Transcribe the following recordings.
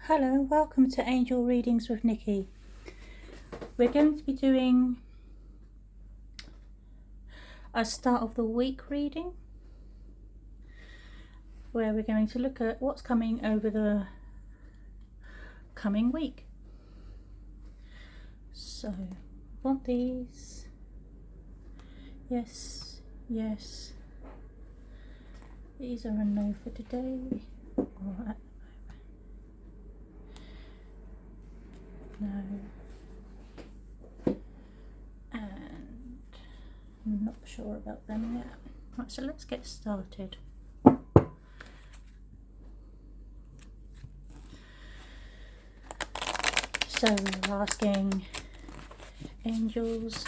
Hello, welcome to Angel Readings with Nikki. We're going to be doing a start of the week reading where we're going to look at what's coming over the coming week. So, want these? Yes, yes. These are a no for today. Or at the moment. No. And I'm not sure about them yet. Right, so let's get started. So we're asking angels,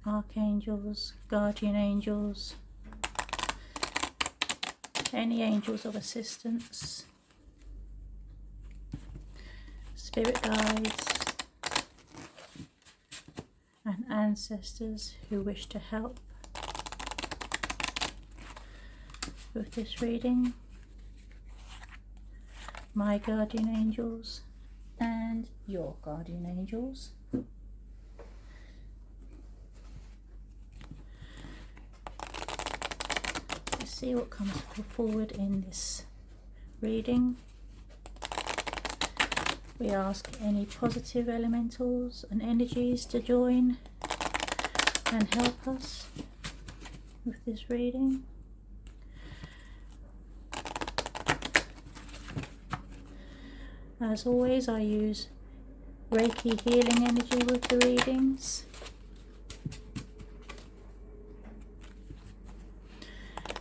archangels, guardian angels, any angels of assistance, spirit guides and ancestors who wish to help with this reading, my guardian angels and your guardian angels. Let's see what comes forward in this reading. We ask any positive elementals and energies to join and help us with this reading. As always, I use reiki healing energy with the readings.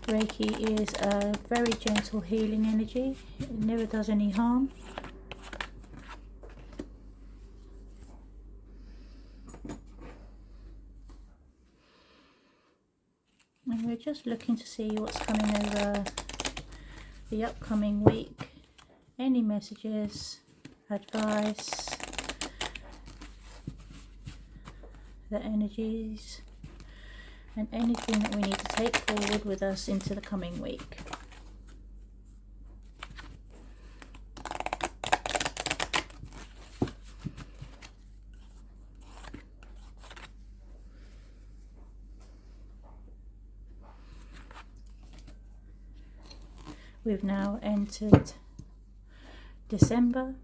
Reiki is a very gentle healing energy. It never does any harm. And we're just looking to see what's coming over the upcoming week. Any messages, advice, the energies, and anything that we need to take forward with us into the coming week. We've now entered December.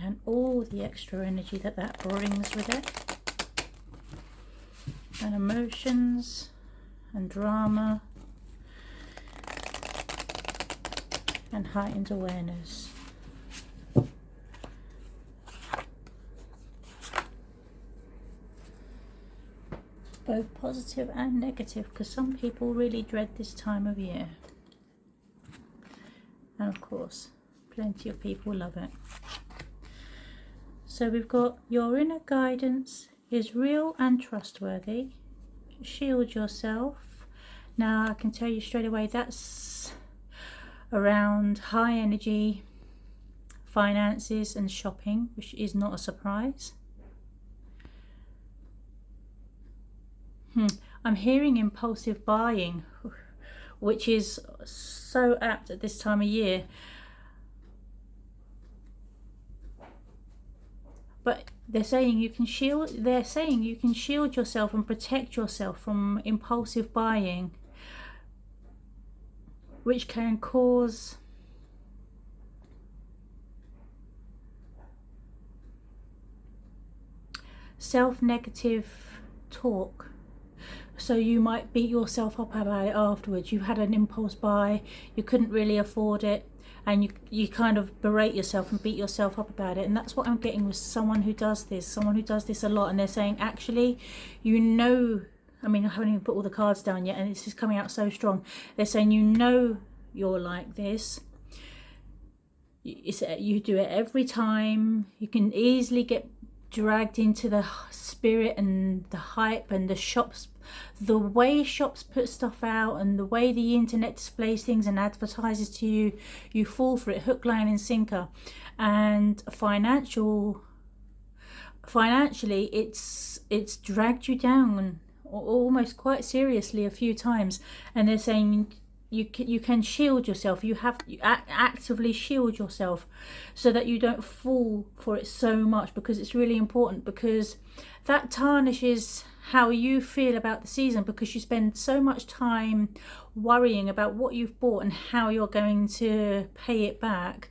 And all the extra energy that brings with it. And emotions and drama and heightened awareness. Both positive and negative, because some people really dread this time of year. And of course, plenty of people love it. So we've got your inner guidance is real and trustworthy. Shield yourself. Now I can tell you straight away that's around high energy, finances and shopping, which is not a surprise. I'm hearing impulsive buying, which is so apt at this time of year. But they're saying you can shield yourself and protect yourself from impulsive buying, which can cause self-negative talk. So you might beat yourself up about it afterwards. You've had an impulse buy, you couldn't really afford it, and you kind of berate yourself and beat yourself up about it. And that's what I'm getting with someone who does this a lot. And they're saying, actually, I mean, I haven't even put all the cards down yet, and this is coming out so strong. They're saying, you're like this. You do it every time. You can easily get dragged into the spirit and the hype and the shops, the way shops put stuff out and the way the internet displays things and advertises to you, you fall for it hook, line and sinker. And financially it's dragged you down almost quite seriously a few times, and they're saying you can shield yourself. You actively shield yourself so that you don't fall for it so much, because it's really important, because that tarnishes how you feel about the season, because you spend so much time worrying about what you've bought and how you're going to pay it back,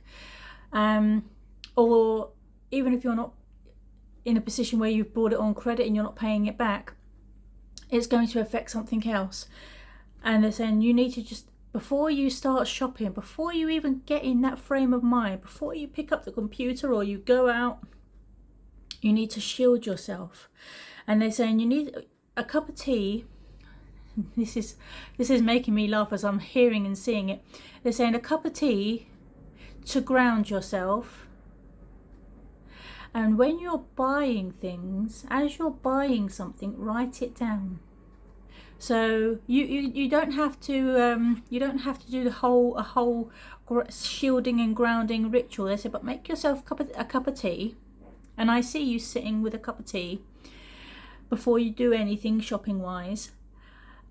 or even if you're not in a position where you've bought it on credit and you're not paying it back, it's going to affect something else. And they're saying you need to just, before you start shopping, before you even get in that frame of mind, before you pick up the computer or you go out, you need to shield yourself. And they're saying you need a cup of tea. This is making me laugh as I'm hearing and seeing it. They're saying a cup of tea to ground yourself. And when you're buying things, as you're buying something, write it down. So you don't have to do a whole shielding and grounding ritual. They say, but make yourself a cup of tea, and I see you sitting with a cup of tea before you do anything shopping wise.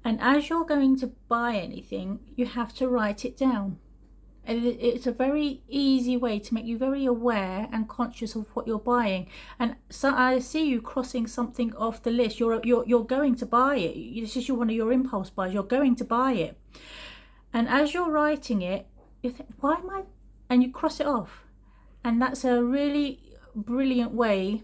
And as you're going to buy anything, you have to write it down. And it's a very easy way to make you very aware and conscious of what you're buying. And so I see you crossing something off the list. You're going to buy it. This is one of your impulse buys. You're going to buy it. And as you're writing it, you think, why am I? And you cross it off. And that's a really brilliant way,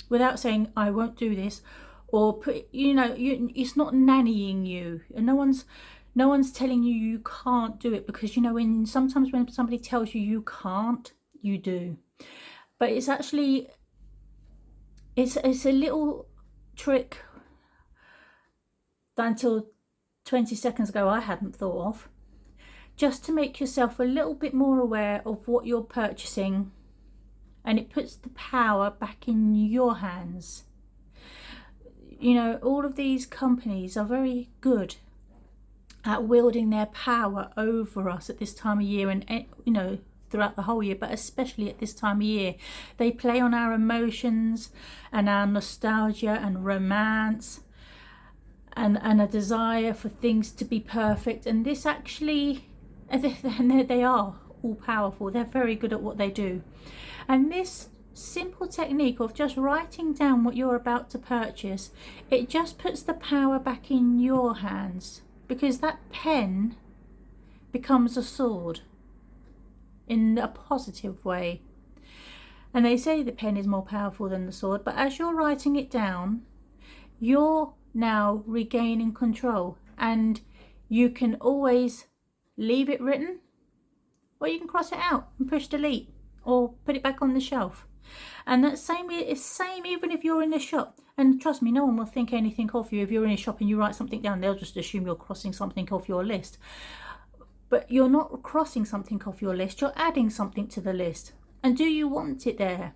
without saying I won't do this, or it's not nannying you, and no one's telling you you can't do it, because sometimes when somebody tells you you can't, you do. But it's actually it's a little trick that until 20 seconds ago I hadn't thought of, just to make yourself a little bit more aware of what you're purchasing, and it puts the power back in your hands. All of these companies are very good at wielding their power over us at this time of year, and throughout the whole year, but especially at this time of year. They play on our emotions and our nostalgia and romance and a desire for things to be perfect. And this actually, and they are all powerful. They're very good at what they do. And this simple technique of just writing down what you're about to purchase, it just puts the power back in your hands, because that pen becomes a sword in a positive way. And they say the pen is more powerful than the sword, but as you're writing it down, you're now regaining control, and you can always leave it written, or you can cross it out and push delete, or put it back on the shelf. And that's same even if you're in a shop. And trust me, no one will think anything of you if you're in a shop and you write something down. They'll just assume you're crossing something off your list. But you're not crossing something off your list, you're adding something to the list. And do you want it there?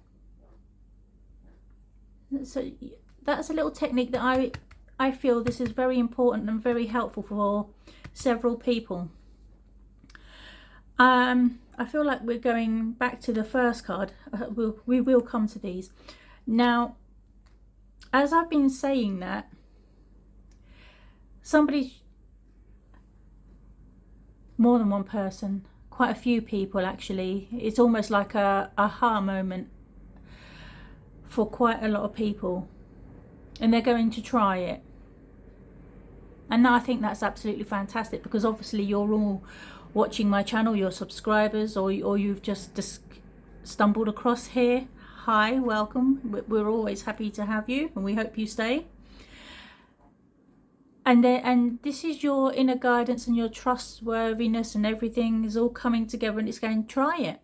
So that's a little technique that I feel this is very important and very helpful for several people. I feel like we're going back to the first card. We will come to these. Now, as I've been saying that, more than one person, quite a few people actually, it's almost like a aha moment for quite a lot of people, and they're going to try it. And I think that's absolutely fantastic, because obviously you're all watching my channel, you're subscribers, or you've just stumbled across here. Hi, welcome. We're always happy to have you, and we hope you stay. And this is your inner guidance and your trustworthiness, and everything is all coming together, and it's going, try it,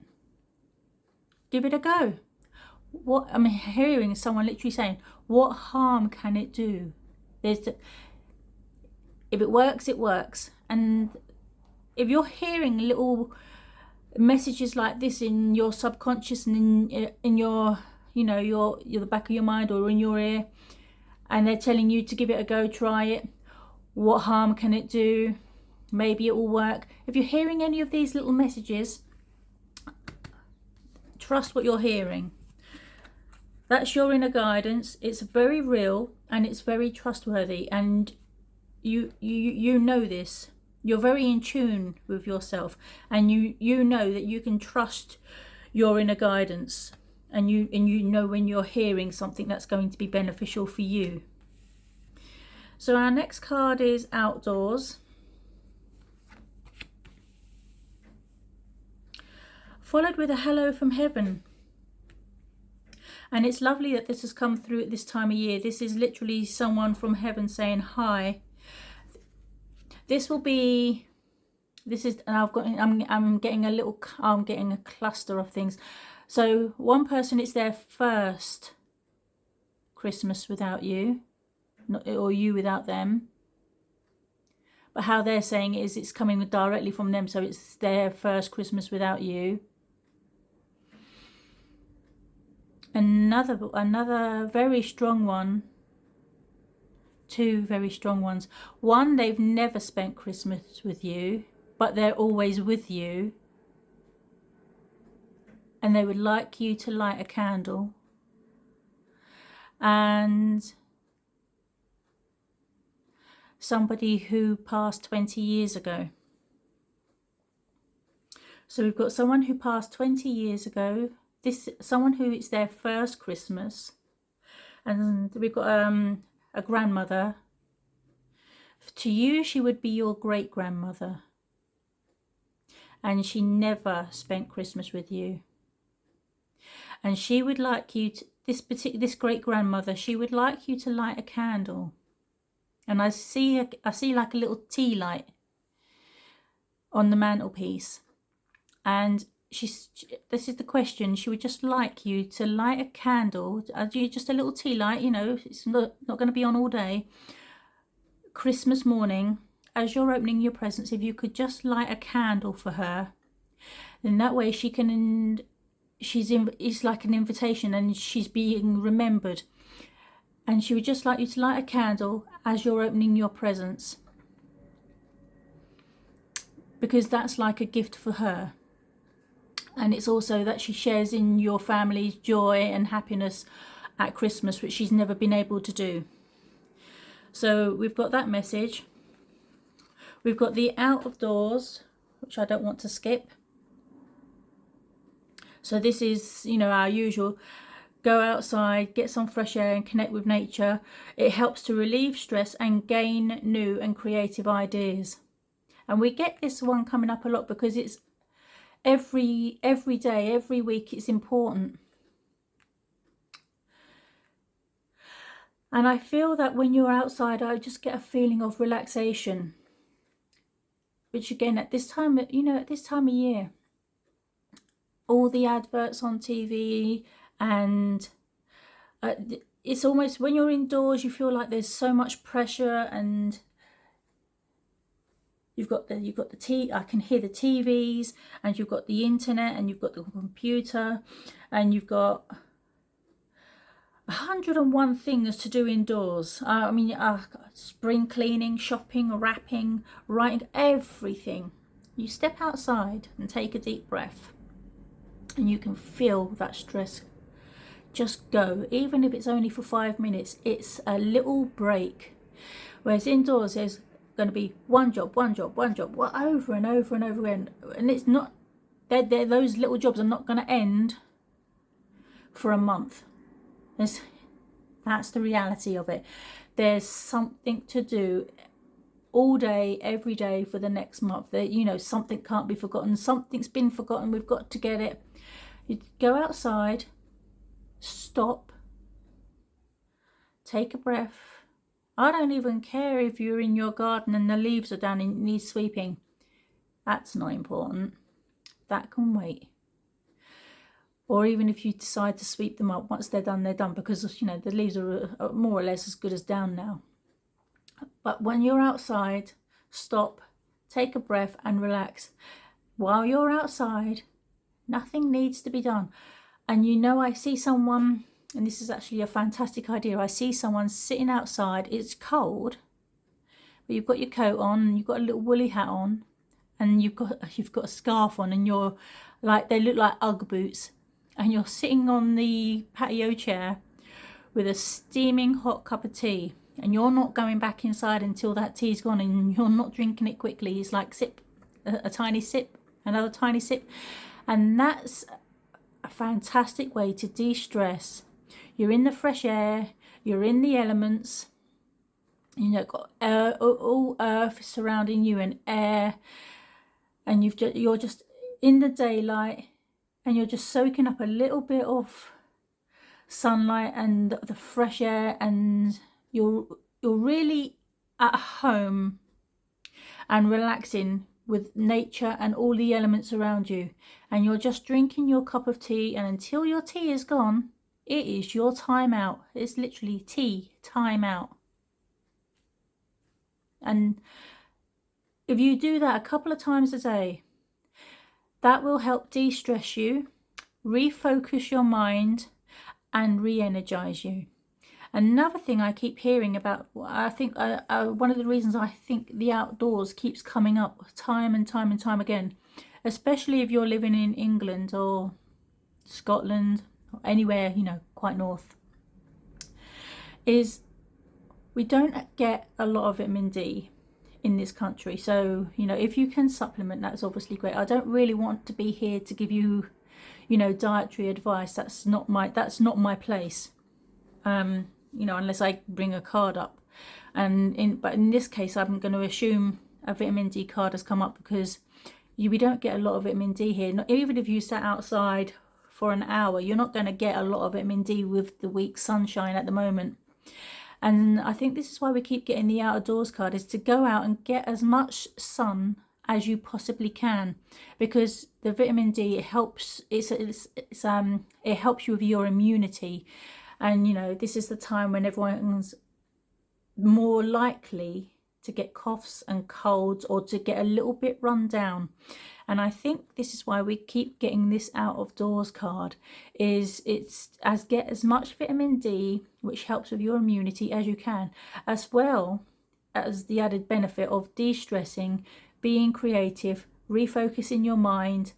give it a go. What I'm hearing is someone literally saying, what harm can it do? If it works, it works. And if you're hearing little messages like this in your subconscious and in your the back of your mind or in your ear, and they're telling you to give it a go, try it, what harm can it do, maybe it will work. If you're hearing any of these little messages, trust what you're hearing. That's your inner guidance. It's very real and it's very trustworthy, and you know this. You're very in tune with yourself, and you know that you can trust your inner guidance, and you know when you're hearing something that's going to be beneficial for you. So our next card is outdoors, followed with a hello from heaven. And it's lovely that this has come through at this time of year. This is literally someone from heaven saying hi. This will be, this is, and I'm getting a cluster of things. So one person, it's their first Christmas without you, or you without them. But how they're saying it is it's coming directly from them, so it's their first Christmas without you. Another very strong one. Two very strong ones. One, they've never spent Christmas with you, but they're always with you, and they would like you to light a candle. And somebody who passed 20 years ago. So we've got someone who passed 20 years ago. Someone who it's their first Christmas, and we've got a grandmother. To you, she would be your great grandmother, and she never spent Christmas with you. And she would like you to, this great grandmother, she would like you to light a candle. And I see like a little tea light on the mantelpiece, and this is the question. She would just like you to light a candle, just a little tea light, you know, it's not going to be on all day. Christmas morning, as you're opening your presents, if you could just light a candle for her, then that way she can, it's like an invitation, and she's being remembered. And she would just like you to light a candle as you're opening your presents, because that's like a gift for her. And it's also that she shares in your family's joy and happiness at Christmas, which she's never been able to do. So we've got that message. We've got the out of doors, which I don't want to skip. So this is, you know, our usual, go outside, get some fresh air and connect with nature. It helps to relieve stress and gain new and creative ideas. And we get this one coming up a lot because it's every day, every week, it's important. And I feel that when you're outside, I just get a feeling of relaxation, which again, at this time, you know, at this time of year, all the adverts on TV, and it's almost, when you're indoors, you feel like there's so much pressure, and you've got the I can hear the TVs, and you've got the internet, and you've got the computer, and you've got 101 things to do indoors. I mean, spring cleaning, shopping, wrapping, writing, everything. You step outside and take a deep breath, and you can feel that stress just go, even if it's only for 5 minutes. It's a little break. Whereas indoors, there's going to be one job, well, over and over and over again, and it's not, those little jobs are not going to end for a month. That's the reality of it. There's something to do all day, every day for the next month. That, you know, something can't be forgotten. Something's been forgotten. We've got to get it. You go outside, stop, take a breath. I don't even care if you're in your garden and the leaves are down and need sweeping. That's not important. That can wait. Or even if you decide to sweep them up, once they're done, because, you know, the leaves are more or less as good as down now. But when you're outside, stop, take a breath and relax. While you're outside, nothing needs to be done. And you know, I see someone, and this is actually a fantastic idea, I see someone sitting outside, it's cold, but you've got your coat on, and you've got a little woolly hat on, and you've got a scarf on, and you're like, they look like Ugg boots, and you're sitting on the patio chair with a steaming hot cup of tea, and you're not going back inside until that tea's gone, and you're not drinking it quickly. It's like sip, a tiny sip, another tiny sip, and that's a fantastic way to de-stress. You're in the fresh air, you're in the elements, you know, got all earth surrounding you and air, and you're just in the daylight, and you're just soaking up a little bit of sunlight and the fresh air, and you're really at home and relaxing with nature and all the elements around you, and you're just drinking your cup of tea, and until your tea is gone, it is your time out. It's literally tea time out. And if you do that a couple of times a day, that will help de-stress you, refocus your mind, and re-energize you. Another thing I keep hearing about, I think one of the reasons I think the outdoors keeps coming up time and time and time again, especially if you're living in England or Scotland or anywhere, you know, quite north, is we don't get a lot of vitamin D in this country. So, you know, if you can supplement, that's obviously great. I don't really want to be here to give you, you know, dietary advice. That's not my place. You know, unless I bring a card up, but in this case, I'm going to assume a vitamin D card has come up, because we don't get a lot of vitamin D here. Not even if you sat outside for an hour, you're not going to get a lot of vitamin D with the weak sunshine at the moment. And I think this is why we keep getting the outdoors card, is to go out and get as much sun as you possibly can, because the vitamin D, it helps. It helps you with your immunity. And, you know, this is the time when everyone's more likely to get coughs and colds, or to get a little bit run down. And I think this is why we keep getting this out of doors card, is get as much vitamin D, which helps with your immunity, as you can, as well as the added benefit of de-stressing, being creative, refocusing your mind,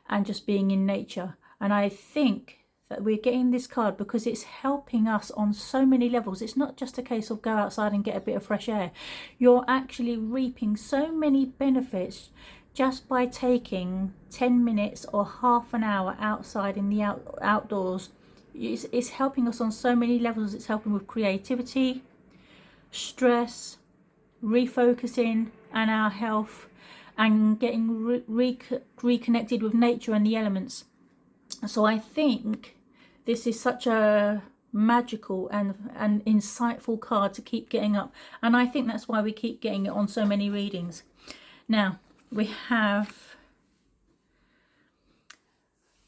and just being in nature. And I think that we're getting this card because it's helping us on so many levels. It's not just a case of go outside and get a bit of fresh air. You're actually reaping so many benefits just by taking 10 minutes or half an hour outside in the outdoors. It's helping us on so many levels. It's helping with creativity, stress, refocusing, and our health, and getting reconnected with nature and the elements. So I think this is such a magical and insightful card to keep getting up, and I think that's why we keep getting it on so many readings. Now we have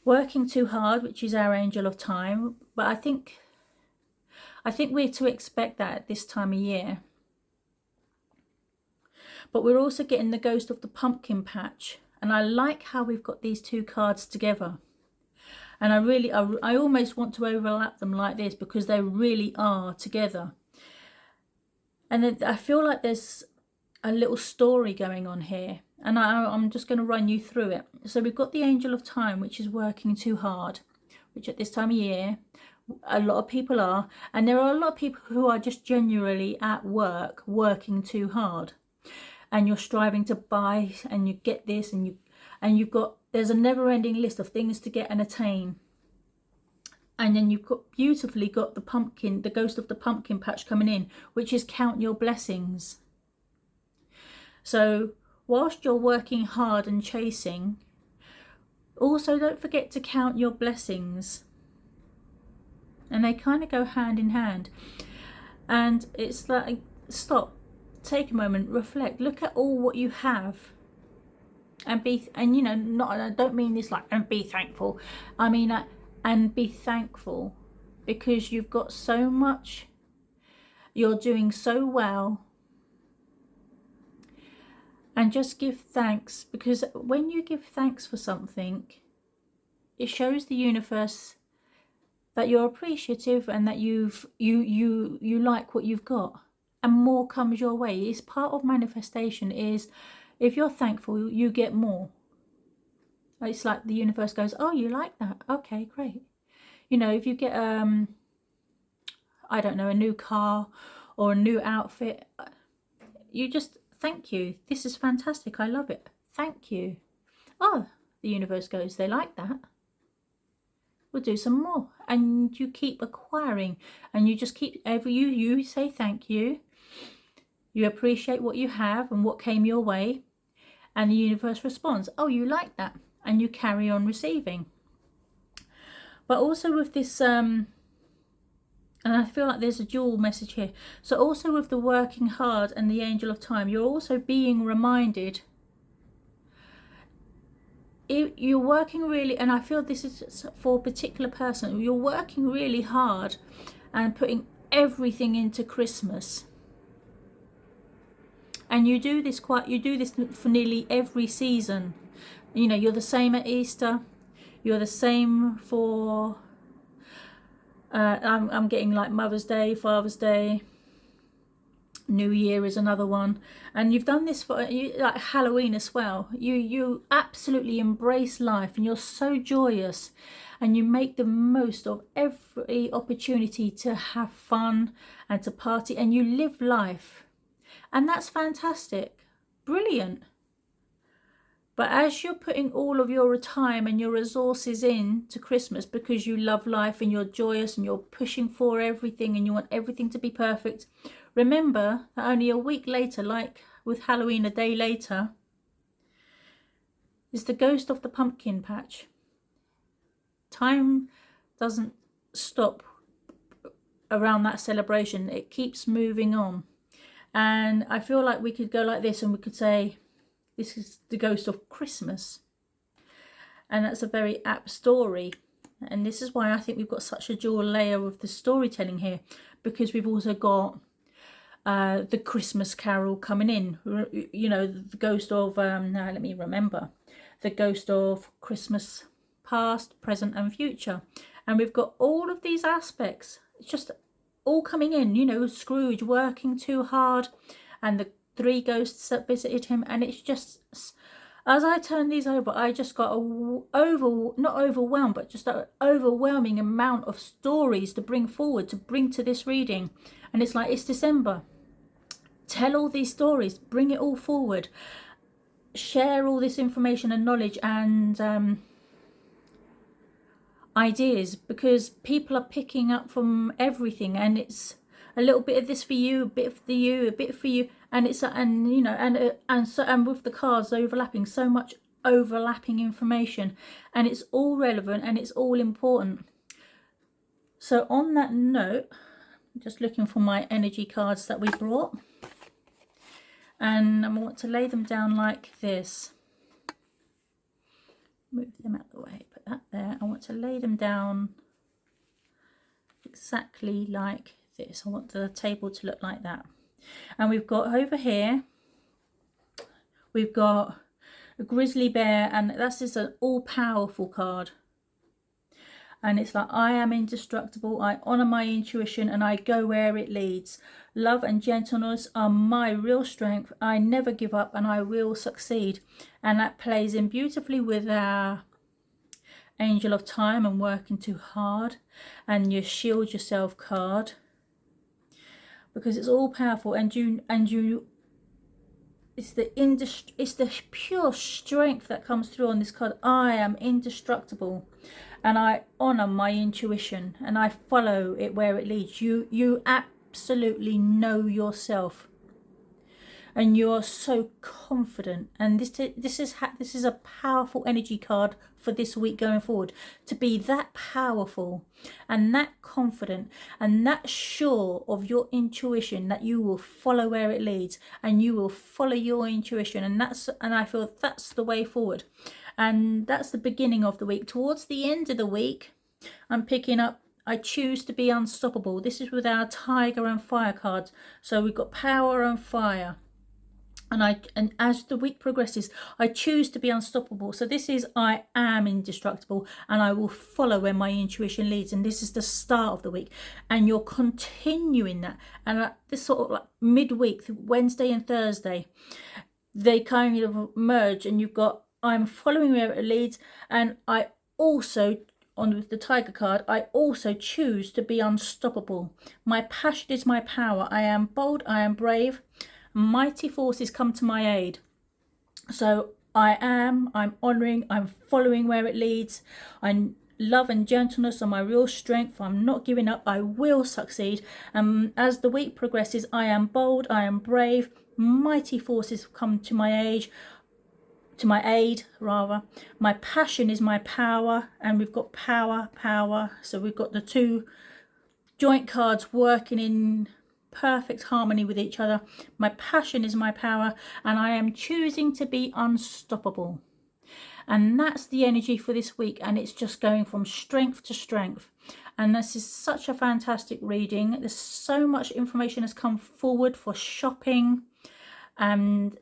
working too hard, which is our angel of time, but I think we're to expect that at this time of year. But we're also getting the ghost of the pumpkin patch, and I like how we've got these two cards together. And I almost want to overlap them like this, because they really are together. And then I feel like there's a little story going on here, and I'm just going to run you through it. So we've got the angel of time, which is working too hard, which at this time of year a lot of people are, and there are a lot of people who are just genuinely at work working too hard, and you're striving to buy, and you get this, and there's a never-ending list of things to get and attain. And then you've got beautifully got the ghost of the pumpkin patch coming in, which is count your blessings. So whilst you're working hard and chasing, also don't forget to count your blessings. And they kind of go hand in hand. And it's like, stop, take a moment, reflect, look at all what you have. And I don't mean this like, and be thankful. I mean, and be thankful, because you've got so much, you're doing so well. And just give thanks, because when you give thanks for something, it shows the universe that you're appreciative, and that you like what you've got, and more comes your way. It's part of manifestation, is if you're thankful, you get more. It's like the universe goes, oh, you like that? Okay, great. You know, if you get, I don't know, a new car or a new outfit, you just, thank you. This is fantastic. I love it. Thank you. Oh, the universe goes, they like that. We'll do some more. And you keep acquiring, and you just keep, you say thank you. You appreciate what you have and what came your way, and the universe responds, oh, you like that, and you carry on receiving. But also with this, and I feel like there's a dual message here. So also with the working hard and the angel of time, you're also being reminded, you're working really, and I feel this is for a particular person, you're working really hard and putting everything into Christmas. And you do this for nearly every season. You know, you're the same at Easter. You're the same for, I'm getting like Mother's Day, Father's Day. New Year is another one. And you've done this for like Halloween as well. You absolutely embrace life, and you're so joyous. And you make the most of every opportunity to have fun and to party. And you live life. And that's fantastic, brilliant. But as you're putting all of your time and your resources in to Christmas because you love life and you're joyous and you're pushing for everything and you want everything to be perfect, remember that only a week later, like with Halloween, a day later, is the ghost of the pumpkin patch. Time doesn't stop around that celebration. It keeps moving on. And I feel like we could go like this, and we could say, this is the ghost of Christmas. And that's a very apt story. And this is why I think we've got such a dual layer of the storytelling here, because we've also got the Christmas carol coming in. You know, the ghost of, now let me remember, the ghost of Christmas past, present and future. And we've got all of these aspects. It's just all coming in, you know, Scrooge working too hard and the 3 ghosts that visited him. And it's just, as I turn these over, I just got not overwhelmed, but just an overwhelming amount of stories to bring forward, to bring to this reading. And it's like, it's December. Tell all these stories, bring it all forward, share all this information and knowledge and ideas, because people are picking up from everything, and it's a little bit of this for you, a bit for you, a bit for you, and it's and you know, and with the cards overlapping, so much overlapping information, and it's all relevant and it's all important. So on that note, I'm just looking for my energy cards that we brought, and I want to lay them down like this. Move them out of the way, put that there. I want to lay them down exactly like this. I want the table to look like that. And we've got over here, we've got a grizzly bear, and that's just an all-powerful card. And it's like, I am indestructible, I honour my intuition, and I go where it leads. Love and gentleness are my real strength. I never give up, and I will succeed. And that plays in beautifully with our angel of time and working too hard, and your shield yourself card, because it's all powerful, and you it's the pure strength that comes through on this card. I am indestructible, and I honour my intuition, and I follow it where it leads. You absolutely know yourself, and you're so confident. And this is a powerful energy card for this week going forward, to be that powerful and that confident and that sure of your intuition, that you will follow where it leads, and you will follow your intuition. And I feel that's the way forward. And that's the beginning of the week. Towards the end of the week, I'm picking up, I choose to be unstoppable. This is with our tiger and fire cards. So we've got power and fire. And as the week progresses, I choose to be unstoppable. So this is, I am indestructible, and I will follow where my intuition leads. And this is the start of the week, and you're continuing that. And at this sort of like midweek, Wednesday and Thursday, they kind of merge, and you've got I'm following where it leads, and I also, on with the Tiger card, I also choose to be unstoppable. My passion is my power. I am bold, I am brave. Mighty forces come to my aid. So I'm honouring, I'm following where it leads. Love and gentleness are my real strength. I'm not giving up. I will succeed. As the week progresses, I am bold, I am brave. Mighty forces come to my aid rather. My passion is my power, and we've got power. So we've got the two joint cards working in perfect harmony with each other. My passion is my power, and I am choosing to be unstoppable. And that's the energy for this week, and it's just going from strength to strength. And this is such a fantastic reading. There's so much information has come forward for shopping and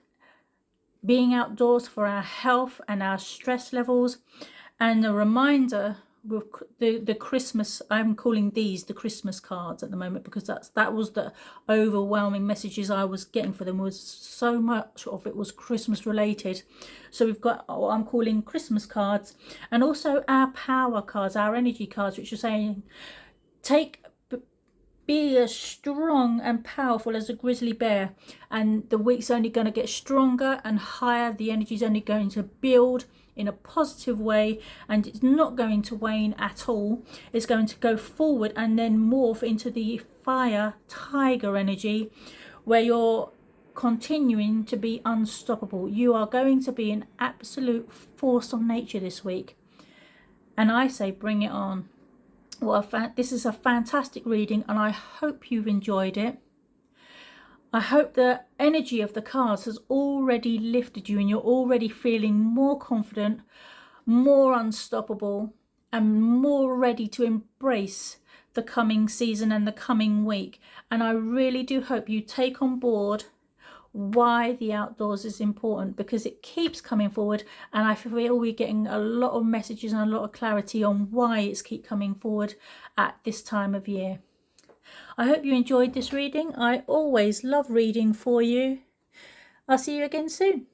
being outdoors, for our health and our stress levels. And a reminder with the Christmas, I'm calling these the Christmas cards at the moment, because that was the overwhelming messages I was getting for them, was so much of it was Christmas related. So we've got what I'm calling Christmas cards, and also our power cards, our energy cards, which are saying be as strong and powerful as a grizzly bear, and the week's only going to get stronger and higher. The energy is only going to build in a positive way, and it's not going to wane at all. It's going to go forward and then morph into the fire tiger energy, where you're continuing to be unstoppable. You are going to be an absolute force of nature this week, and I say bring it on. Well, this is a fantastic reading, and I hope you've enjoyed it. I hope the energy of the cards has already lifted you, and you're already feeling more confident, more unstoppable, and more ready to embrace the coming season and the coming week. And I really do hope you take on board why the outdoors is important, because it keeps coming forward, and I feel we're getting a lot of messages and a lot of clarity on why it's keep coming forward at this time of year. I hope you enjoyed this reading. I always love reading for you. I'll see you again soon.